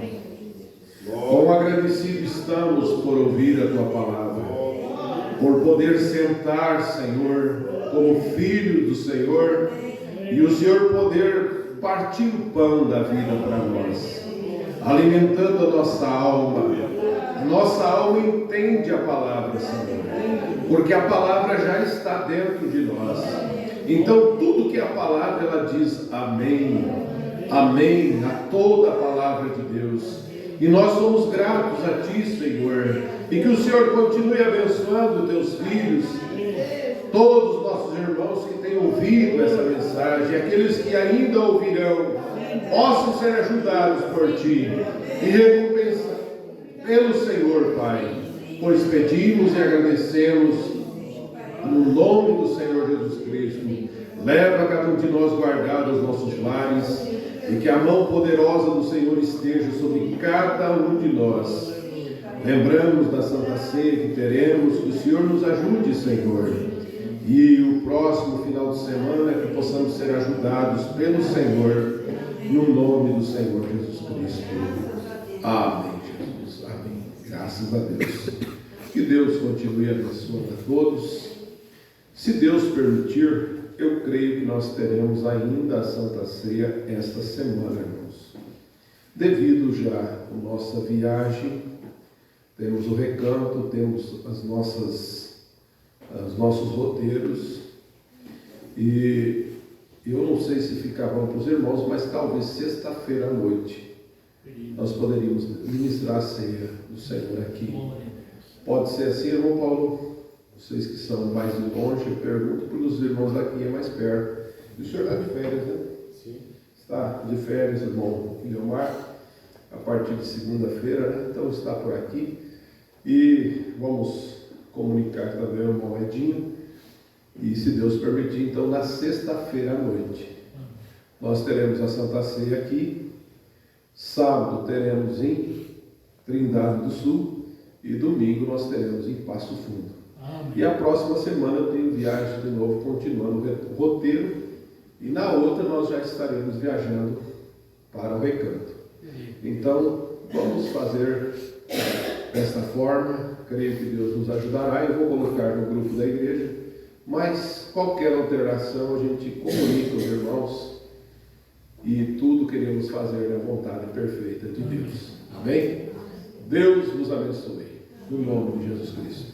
Quão agradecidos estamos por ouvir a Tua palavra, por poder sentar, Senhor, como filho do Senhor, e o Senhor poder partir o pão da vida para nós, alimentando a nossa alma. Nossa alma entende a palavra, Senhor, porque a palavra já está dentro de nós. Então tudo que a palavra ela diz amém, amém a toda a palavra de Deus. E nós somos gratos a Ti, Senhor, e que o Senhor continue abençoando Teus filhos, todos os nossos irmãos que têm ouvido essa mensagem, aqueles que ainda ouvirão, possam ser ajudados por Ti e recompensados pelo Senhor, Pai, pois pedimos e agradecemos no nome do Senhor Jesus Cristo. Leva cada um de nós guardado aos nossos lares e que a mão poderosa do Senhor esteja sobre cada um de nós. Lembramos da Santa Ceia que teremos, que o Senhor nos ajude, Senhor, e o próximo final de semana que possamos ser ajudados pelo Senhor, no nome do Senhor Jesus Cristo. Amém, Jesus. Amém. Graças a Deus. Que Deus continue abençoando a todos. Se Deus permitir, eu creio que nós teremos ainda a Santa Ceia esta semana, irmãos. Devido já à nossa viagem, temos o recanto, temos os nossos roteiros, e eu não sei se fica bom para os irmãos, mas talvez sexta-feira à noite nós poderíamos ministrar a ceia do Senhor aqui. Pode ser assim, irmão Paulo? Vocês que são mais de longe, eu pergunto, porque os irmãos daqui é mais perto. E o senhor está de férias, né? Sim. Está de férias, irmão Guilhermar, a partir de segunda-feira, né? Então está por aqui. E vamos comunicar também o irmão Edinho. E se Deus permitir, então na sexta-feira à noite, nós teremos a Santa Ceia aqui. Sábado teremos em Trindade do Sul. E domingo nós teremos em Passo Fundo. Amém. E a próxima semana eu tenho viagem de novo, continuando o roteiro. E na outra nós já estaremos viajando para o recanto. Então, vamos fazer desta forma. Creio que Deus nos ajudará. Eu vou colocar no grupo da igreja, mas qualquer alteração a gente comunica aos irmãos e tudo queremos fazer na vontade perfeita de Deus. Amém? Deus nos abençoe. No nome de Jesus Cristo.